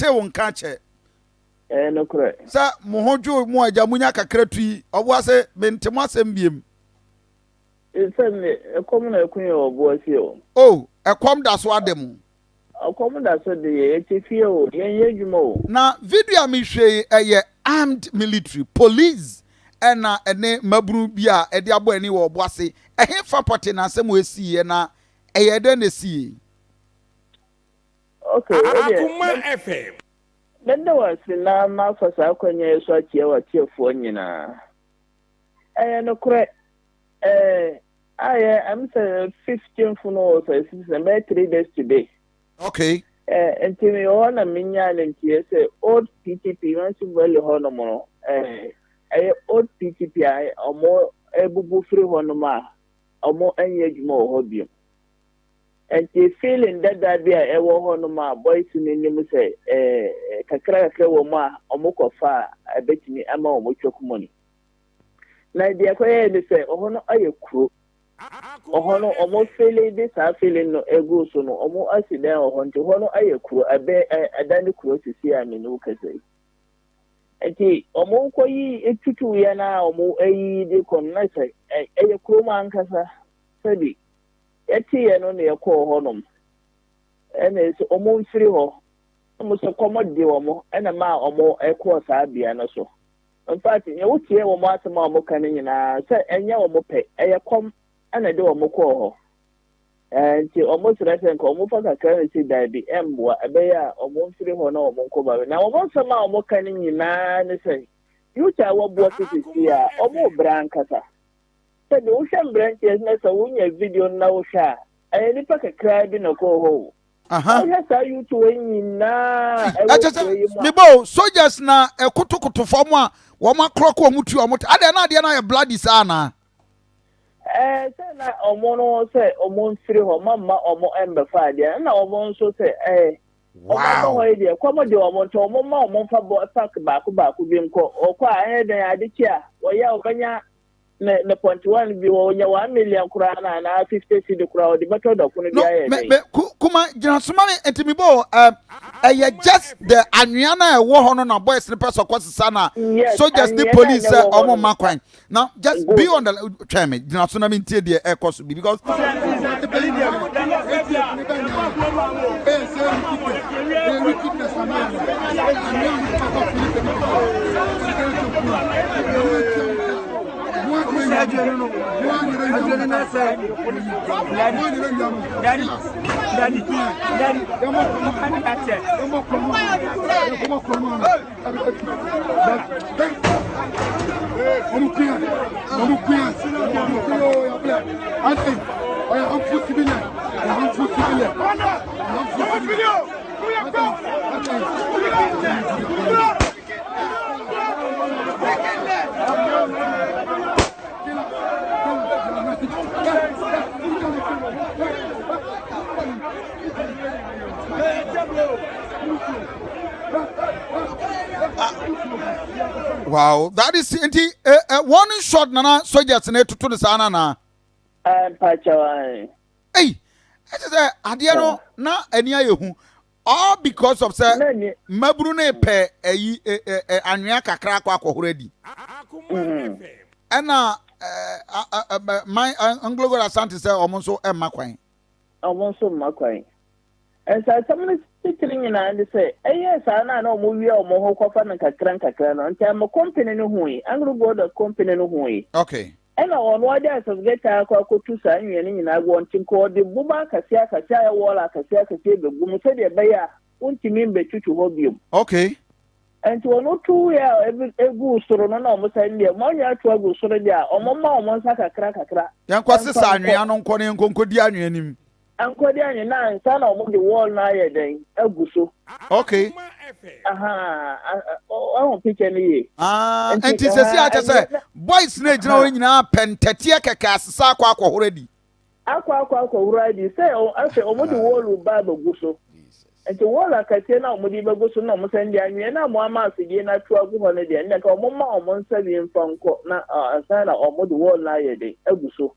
mete won ka che no correct sa mo hodwo mo agya munya kakra tui obuase mentemo asem biem me Akoma na kun yo OBUASI o oh ekom da so adem Akoma da so de ye tifie o ye adwuma o na video mi hwe eye armed military police ena ene maburu bi a ede abo ani wo OBUASI ehe fa pote na asem esi ye na eye de na esi okay Akoma FM Benda wasi na mafasa akwanya yesu achie watiefo nyina no correct I'm saying 15th no so it's 3 days today. okay And to me on a minya nti say old PTP once well hono mo old PTP I omo ebubu free hono ma omo anye dwuma hobby. And the feeling that be a hono ma boys ni nim say kakra wo ma omo kofa abetimi ama omo chokumoni. Na dia kwaye de say ohono ayekuro ohono omo feeling this a feeling no ego so no omo accident ohonto hono ayekuro abe adani kuro sisi aminu kase enti omo koyi etutu ya na omo ayi de konna sai ayekuro ma ankasa sabi eti ye no ne yakọ honom ene so omo mfiri ho omo so komode omo ena ma omo ekọ saa bia no so in fact ye wotie omo asema omo kan nyina se enye omo pe eyekom ana de omo kọ ho enti omo srese nko omo fa kakra si dai emboa ebeya omo mfiri ho na omo nko ba na omo nsema omo kan nyina ne se yucha wo bo sisi a omo brankasa se de wo hwem branches na so wonya video na wo hwa e ni pa kakra bi na ko ho aha sa YouTube nyina me bo soldiers na ekotokoto fam a wo ma kroko mu tu omo ade na ade na ye bloody sa na se na omo no se omo mfiri ho mama omo embe fa ade na omo nso se omo ho ide komo de omo to omo ma omo fa bo attack baako bi nko okwa den ade chia wo ya obanya na point 1 bi wo nya 1 million kura na 50 cedi kura o de beto do kuno bia ye kuma gina suma me entimi bo just the anwea na wo ho no na boys ne person kwasesa na soldiers the police omo makwan now just be on the try me gina suna me ntie de e koso bi because wow, that is one shot nana soldiers na tutu ne sana na pachawa hey it is ade no na ani ayehu all because of say maburu na pe anwea kakra akwa akohoradi ena my anglogo asante say omonso emakwan omonso makwan esa samne sitring na ande say yes ana na omo wi omo ho kwafa na kakra no ntia mo company no hui anglogo da company no hui okay ena ono ade asogeta akwa kotu sa anwe ni nyina agwo ntinko de buba kasia ya wola kasia begum se de beya untimi mbetutu ho biom okay enti ono tu ya egu usoro no na omo sa ndi mo nya atu agu usoro dia omo ma omo nsa kakra yankwase sa anwea no nko ne nkonkodi anwea nim ankodi anyi na nsa na omo de wall na ye den agu so okay oh picture ni ye enti sesi a chese boys na ejina wo nyina pentetie keke asesa akwa akohoradi akohoradi say afi omo de wall ba agu so enti wall akatie na omo de bagu so na omo sandi anwie na mo ama asidi na tu agu ho ne de nka omo ma omo nsa bi mfanko na asa na omo de wall na ye den agu so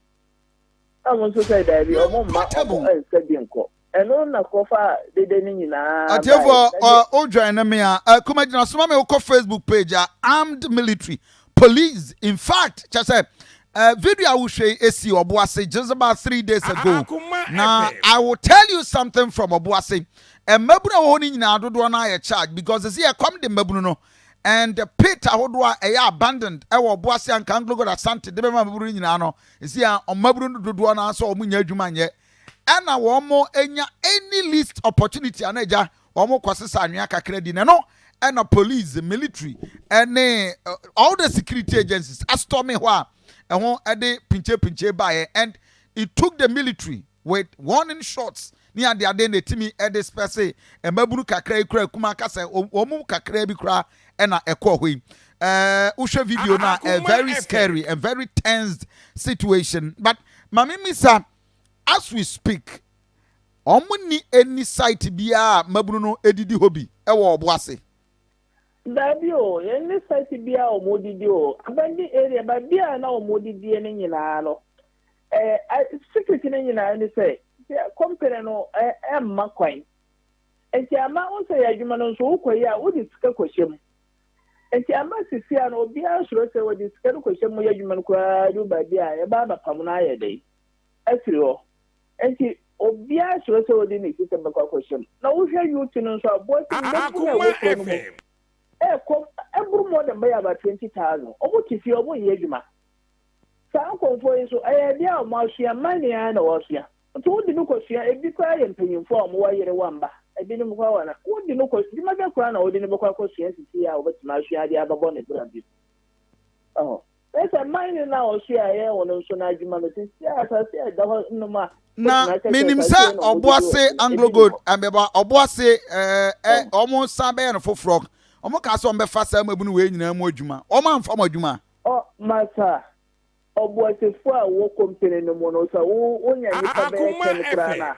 amonso say da bi omo ma omo nsa bi nko ɛno na kɔfa dede ne nyinaa atiefo o join na me a kuma gina so ma me ko Facebook page armed military police in fact just say video I will share esi Obuasi just about 3 days ago. Now I will tell you something from Obuasi. And mabuna wo ni nyina dodo na ye charge because see come the mabunu no and the pit ahodwa abandoned e wo Obuasi and Kanglogo Asante de be mabunu nyina no see on mabunu dodo na so omunya adwuma nye and na wo mo enya any least opportunity anaja wo mo kwasesa anwea kakra di no and police military and all the security agencies astorming wa and one ade pinche by and it took the military with warning shots near the adene timi ade spese e mabunu kakra ikura kuma kasa omu kakra bi kura e na ekọ hoi ushe video na a very scary and very tense situation but mami misa as we speak omuni any site bia mabunu no edidi hobi e wo Obuasi Dabi o, any site bia o modidi o. Abandi area ba bia na o modidi ne nyina no. Security ne nyina ni say, company no emma kwan. Enti ama o say adwuma no so ukoyi a wo di sika kwahyem. Enti ama sisia no obi a suro say wo di sika kwahyem mo adwuma no kwa du ba bia e ba pam na ayede. Afiri o. Enti obi a suro say wo di ne sika ba kwahyem. Na wo hwe youth no so abosi ndefo every more than by about 20,000. Almost if you are Yajuma. Some convoys, I had the Marcia money and Osia. Told the Nukosia, a big cry and paying for why you're one bar. I didn't know what the Nukos, the mother crown or the Nukosia to see how much Marcia the other bonnet. Oh, that's a mine now, Shia, on Sonajuma. Yes, I said, no more. Na minim say Obuasi Anglo Good and beba Obuasi almost sabe and for frog. Omo ka so mbe fa sam ebunu we nyina mu adwuma o ma mfa adwuma masa Obuasi fo a wo company no mo no so wo nya ni pa be ken kra na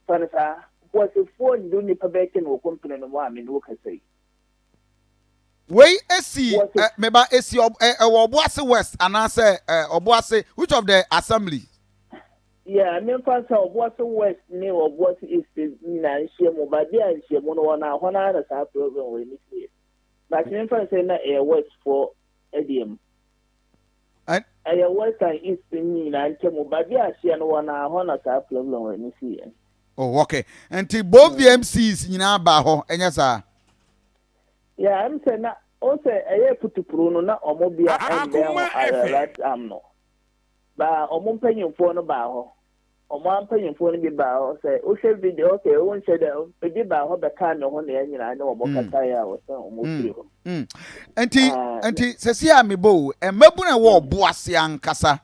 fansa Obuasi fo ndu ni pa be ken wo company no mo a me no ka sei we esi meba esi Obuasi West and I say Obuasi which of the assembly yeah me fansa Obuasi West ni Obuasi East ni na nhie mo ba dia nhie mo no na ho na sa program we ni see. But in France, I work for ADM. I work and East in and Kemo, but yes, and one honor problem when you see it. Oh, okay. Until both the MCs in Abaho, and yes, sir. Yeah, I'm saying that also I put to Pruno, not Omobia and right am no. But Omon paying for no bow. Oman paying for the bow, say, oh, shall be okay, I won't say that a bit about the kind of honey, and I know about Kataya or some. Auntie, says, me bo, and Mabuna war Boasi and Cassa,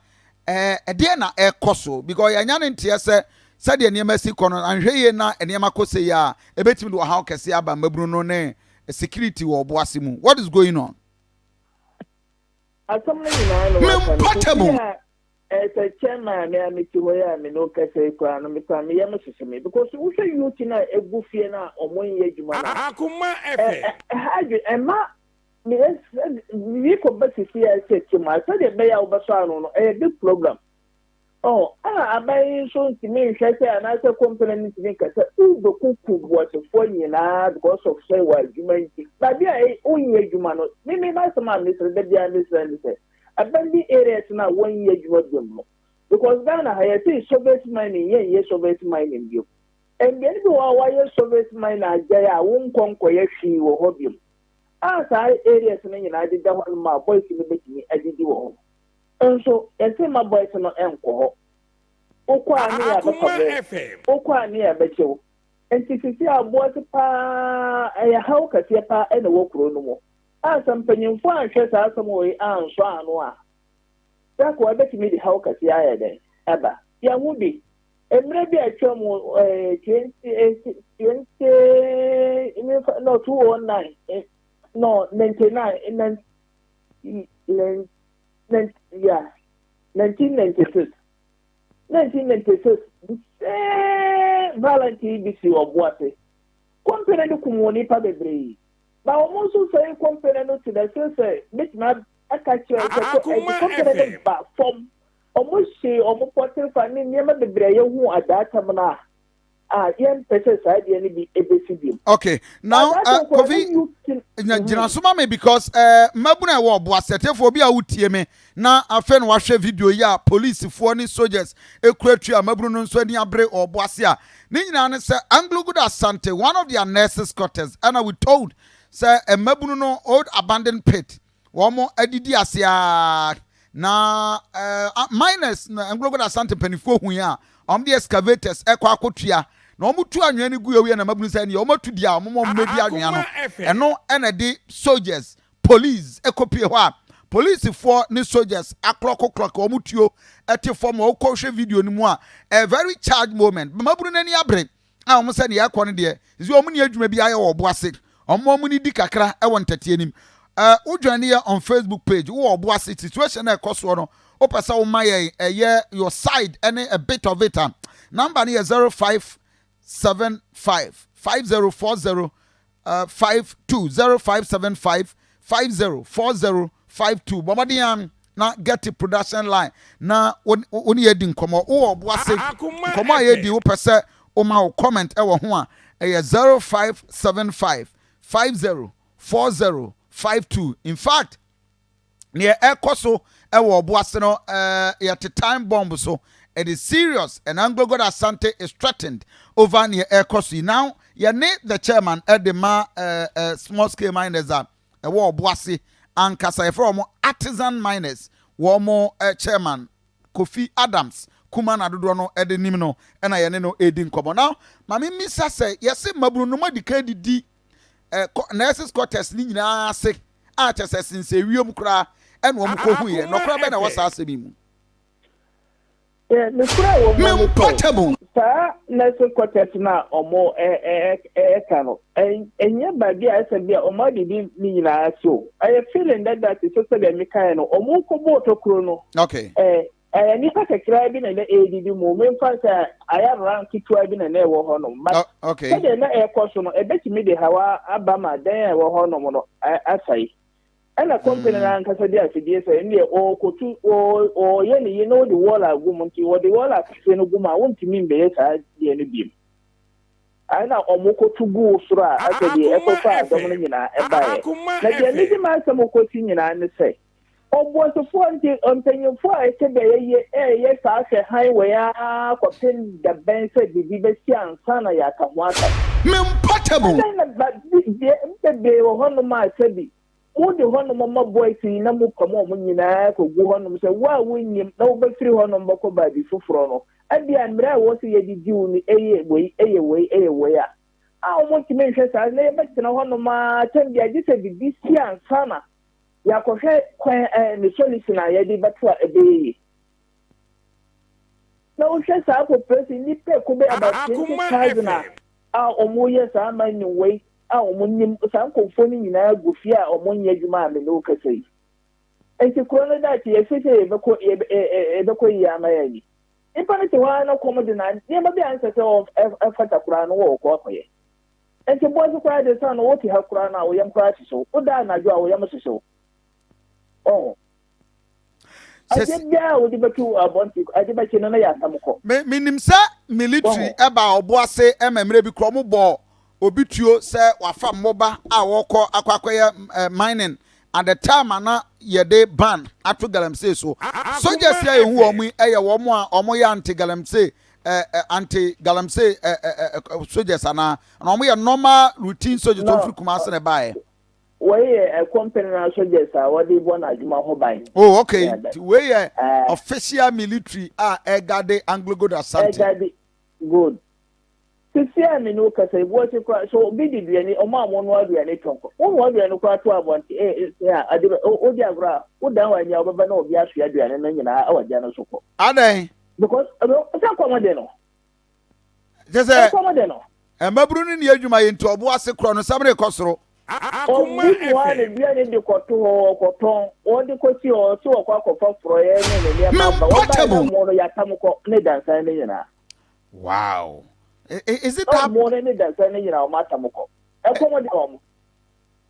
a dear na air coso, because I yan tia said the near Messi corner and Rayna and Yamako say, ya, a bit to how Cassiaba Mabruno ne, a security or Boasimu. What is going on? I come in, as a chairman, I am to where I no Cassay crown and become Yamasi because we say you tonight a buffiana or 1 year. Akoma, and ma, we could but see I said to my son, a bay over a big program. Oh, I buy so to me, I say, and I say, company to make us the cuckoo was a 4 year because of say what you may think. But yeah, only you man, maybe my man, Mr. Debbie, and abandoned areas now 1 year you would know. Because Ghana has a Soviet mining, yes, Soviet mining you. And then you are why Soviet miner, I won't conquer she or hobby. As I areas in the United States, my boys in the making, I did you. And so, and say my boys are not alcohol. Okwa near Betcho. And if you see our boys, a how can see a pa and a walk room. As some penny for and chess out some way and so. That's why I bet me the how can see I then. Abba, yeah, would be. And maybe I show more 20, no, 209, no, 99, and then, yeah, 1996. 1996, Valentine BC or Boise. Company to Kumoni Pabebre. But I'm also saying company to the say, make my a catcher company from almost say almost portal for me near the Bray who at that time. Yen person side any be ebesidim. Okay, now Kofi Jinasuma me because mabuna wo boasete for bi a wutie me na afen wa hwe video ya police for ni soldiers ekuratu a mabunu no nso ani abre oboase a ni nyina ne say Anglo Good Asante, one of their nurses quarters, and we told say mabunu no old abandoned pit wo mo adidi asia na minus Anglo Good Asante penifo hu ya the excavators ekwa akotua na omutu anwa ni gu ewe na mabunu say ni omutu dia omo mmedi anwa no eno ena di soldiers police ekopie ho a police for ni soldiers clock omutuo ete form okwohwe video ni mu a very charged moment mabunu nani abre a omo say ni yakọ ne de zi omo ni adwuma bi aye wo boase omo ni di kakra e won tatie nim udwane ya on Facebook page wo boase situation e koso no o pesa wo maye your side any a bit of it number ni 0575 5040 0575 504052 bomadian na get the production line na oni edi nkomo wo boase nkomo ayedi wo pese o ma comment e wo ho a 0575 504052. In fact, near Ekoso, ewo boase no yet time bomb so it is serious and Anglo God Asante is threatened over near Ekoso. Now, you need the chairman at the small scale miners that ewo boase and kasa from artisan miners wo chairman Kofi Adams Kuman adodo no ede nim no na ye ne no edi nkomo. Now, mama misa say yes mabru no madika didi nurses quarters ni nyina ase a chese sinse wiem kra ene wo mko hu ye no kra be na wasa asemi mu ne kra wo me portable ta nurses quarters na omo kano enye bagi a ese bia omo de ni nyina ase o I feeling that is so say me kan no omo ko boto kro no okay ni ka kra bi na le ADD mo me fa say aya rank kitwa bi na na wo ho no okay say na ekoso no ebetimi de hawa abama den wo ho no mo no asai ana company na nkasa dia fidie say ne o kotu o ye ni you know the wall agum nti wo the wall akase no gum a wontimi mbe sa die no biem ana omokotu gu sura asedi ekofa adom no nyina ebae na dia ni di ma samokoti nyina ne say Obwasofo nti mpanyimfo a etebe ye sa hwe highway a kopin da bense bibi be si ansa na ya ka ho aka portable na be wo hono ma sebi wo de hono ma boys na mu komo mo nyina ko gu hono se wa wonyim na wo be firi hono mbako ba bi foforo no ade amra wo se ye didi wu ni eye wei a wo mo kimi hwe sa na ye be tena hono ma tembi agise bibi si ansa na ya kohwe kwen ni solution a yedi batwa ebe na o hwe sa ko presi ni pe ko be about 20,000 a omo ye sa ma ni wei a omo nim sa ko foni nyina gofia a omo nya djuma me no kasai enti ko no da ti ye fete e be ko ya ma ya ni ipa ni ti wa na ko mo de na ni ma be ansa se of fata kura no wo ko akoye enti bo so kwa de sa no wo ti ha kura na wo yam kwa ti so o da na jo a wo yam so oh ajibia odi batu abonti ajibaki no na ya samko minim sa military eba oboase ememre bi kro mo bo obituo se wafa moba a woko akwakoye mining at the time na ye de ban atu galamsey so soldiers ya ehu omu eye wo mo a omo ya anti galamsey soldiers na omo ya normal routine soldiers to free kuma se ne bae we a company na soldiers what they want aduma ho ban. Oh okay. We official military egade Anglo Good Asante. Egade good. Sisi me no kasa bo se kwa so bi di duane o ma mo no aduane tonko. Wo aduane kwa to abonti ade o di agora wo dan wa nya obeba na obi asu aduane na nyina awaja no soko. Adan because o sa komode no. Jese komode no. Mabru ni adwuma ye nto obo ase kro no samre kosoro. Akoma one biane de koton o de kosi o so kwa kofa froye ne ne ma ba o ba mo no ya tamko ne dansa ne nyina. Wow. Is it that more than that? I matamoko. I come on.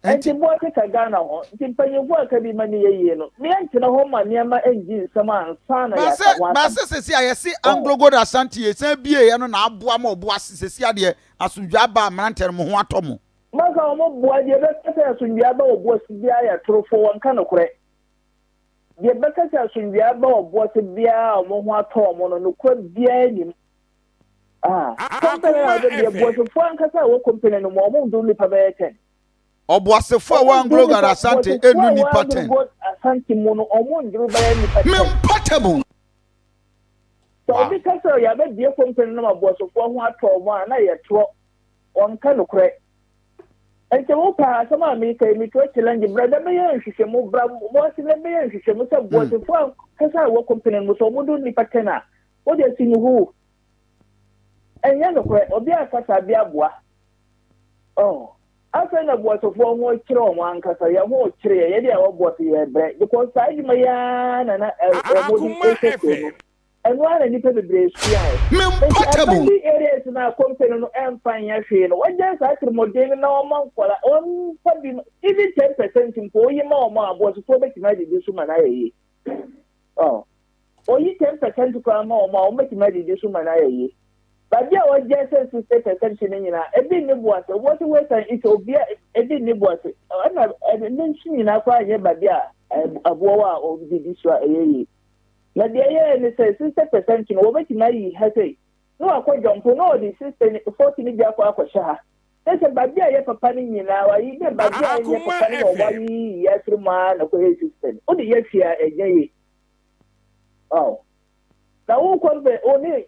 Enti boy ka Ghana ho. Enti panyefo aka bi mani ye no. Me antena ho ma niema enji nsam ansa na ya ka wa. Ba se se ya se Anglo Gold Asante ye san bie ye no na aboa ma oboase se se ade asundwa ba amrante mo ho atomo. Maka omo boa de be kasa asundwa ba oboase bia ya trofo won ka no kore. De be kasa asundwa ba oboase bia omo ho atomo no kore bia ni. Company na de oboase fo an kasa wo company no mo do ni pa be 10. Oboasefo wa Anglo Gold Asante enu ni pattern. Asante mo no omo ndru ba ni pattern. Memportable. So bi kasa ya be die company no oboasefo ho atomo na ye to on ka no kore. Enti mo pa sama mi kai mi to challenge brother be yan hwehwe mo bra mo si na be yan hwehwe mo se oboasefo kasa wo company mo so mo do ni pattern a o de si ni hu. Enya no kore obi akasa bi aboa. After na boasefo ho kire o wan kasa ya ho kire ye dia wo boase ye bre because side ma ya na mo di ese and one and people be share. Memportable. The areas na company no empire ya hwe no. What just actually modern na o man kwala on sabi even 10% mpo yi ma o ma boasefo be tima di so ma na ye. Oyi 10% kwa ma o me tima di so ma na ye. But yeah, what just says 60% in every neighbor, what way it will be every neighbor. I'm mentioning now, but yeah, a boa or the Israel. Now, the air says 60% in over to my has a no, I quite don't know the system 40 media for Shah. That's a bad day, papa in now. I even bad day, papa or 1 year through man of a system. Oh, the yes, here a day. Na wo ko be oni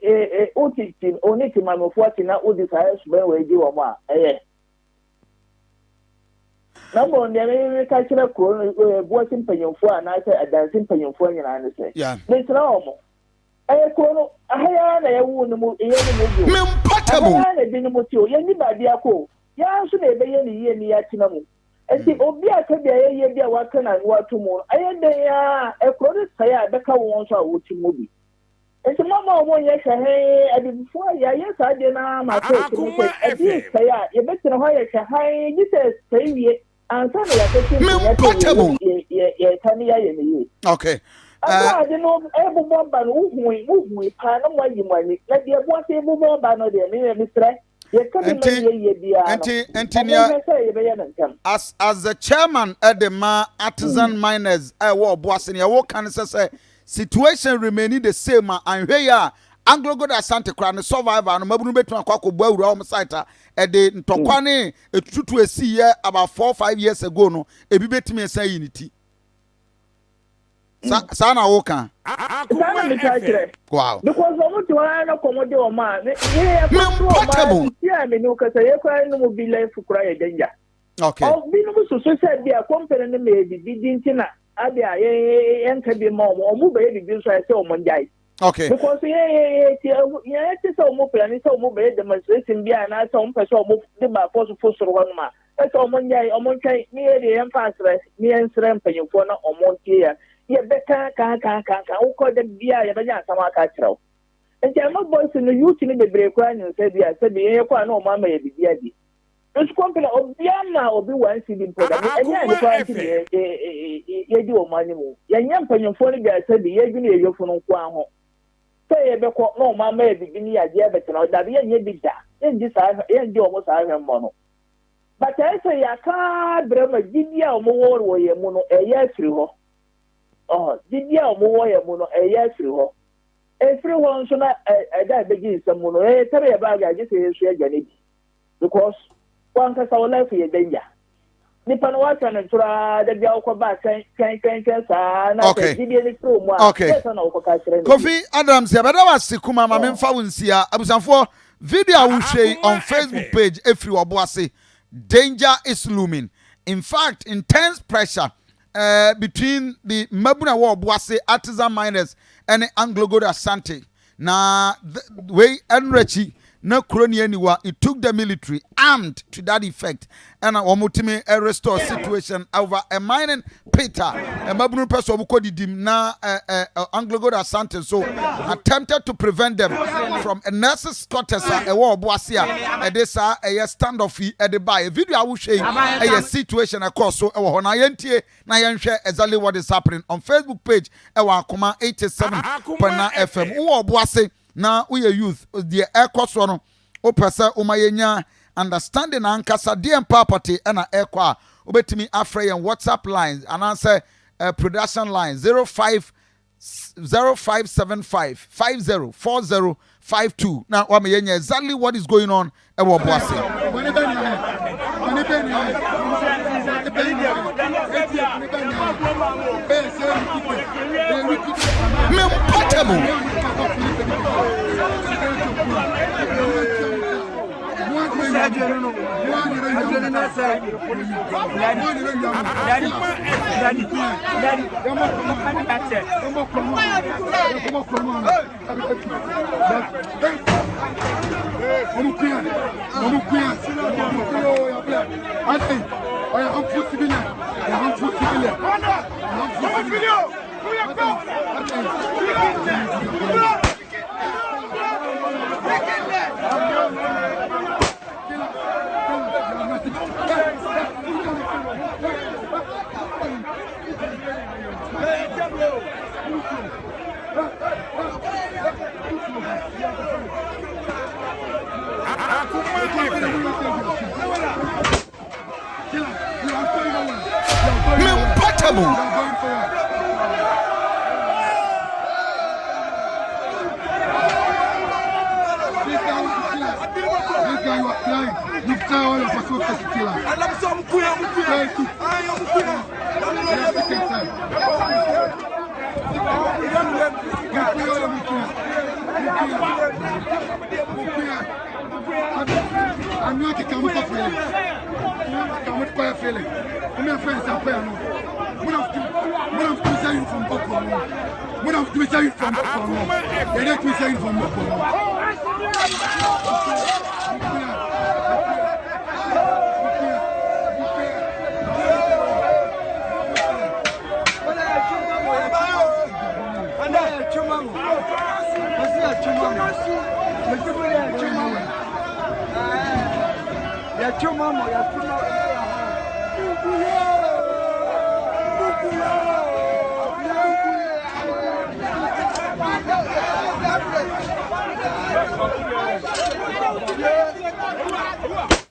otitin oni ti mamofo ati na odi sa esube we ji wo ma na mo ne me ka kire ko boatin panyofo a na se adansin panyofo nyina ne se me tra omo ko no ahaya na ye wu no mu ye ni mu Memportable. na bi ni mu ti o ye ni ba dia ko ya so na ebe ye ni ye ni ya tina mu enti obi aka bia ye bia wa kana wa tu mu ayende ya ko no sai abeka won so a wo ti mu bi. It's a mama one yes, I did before. Yes, I did not. My face, I did say, you better know how you can hide. You said, say, and tell me, Memportable. Okay. I don't know, every one by who panel why you money. Let the one table more by no dear, Mr. As the chairman at the artisan miners, I war boss in your work and say situation remaining the same and here Anglo Gold Asante Crown survivor and Mabunu Betu and Kwako Bow site at the Ntokwane a true to a sea year about 4 or 5 years ago. No, a bit me say unity. Sana Oka. Wow. Because I want to learn a commodity man. Yeah, I mean, no, because I cry no be left for cry danger. Okay. I've been also said be a company maybe didn't Abia, and can be more or move baby, do so I say on Monday. Okay. Because it's so move and it's so move demonstration be an I saw person move the bar for one man. That's all Monday, or Monday, me the emphasis, me and Sram Penny for no or Monday. Yeah, better can't call them beer, yeah, some catch. And my boys in the youth in the break and said, yeah, said the air, no mamma, the this company of Biana or be one seeding product, and yeah, you do money more. Young penny for the guy said the year from Quamo. Say a beco, no mamma, beginning idea, but not that you did that. In this, I do almost iron mono. But I say, I can't bring a Gidia or more or a mono a year through. Oh, Gidia or more a mono a year through. Everyone should not begin some mono. Tell me about I just say, because one can our life for your danger. Nippon was and try the Galco back, okay. Kofi Adams, but I was Sikuma, my men found here. I was for video will share on Facebook page if you are bossy. Danger is looming. In fact, intense pressure between the Mabuna War Boise artisan miners and the Anglo Gold Asante. Now, way and Rechi. na kroni aniwa. It took the military armed to that effect and omutimi restore situation over a mining pit and mabunu person obuko na Anglo Gold Asante so attempted to prevent them from a nurse's quarters a war OBUASI a this a standoff at the buy a video I will show a situation across so na yentie na yenhwe exactly what is happening on Facebook page Akoma 87.9 FM OBUASI na we youth the air course no o pesa o mayenya understanding ankasa DM property and air kwa obetimi afre and WhatsApp lines and answer production line 0575 504052. Now wa mayenya exactly what is going on e OBUASI.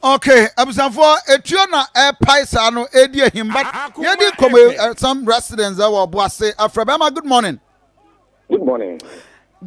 Okay, abusanfo etuo na paisa no edi ehim but yedi come some residents that were OBUASI afrabema. Good morning. Good morning.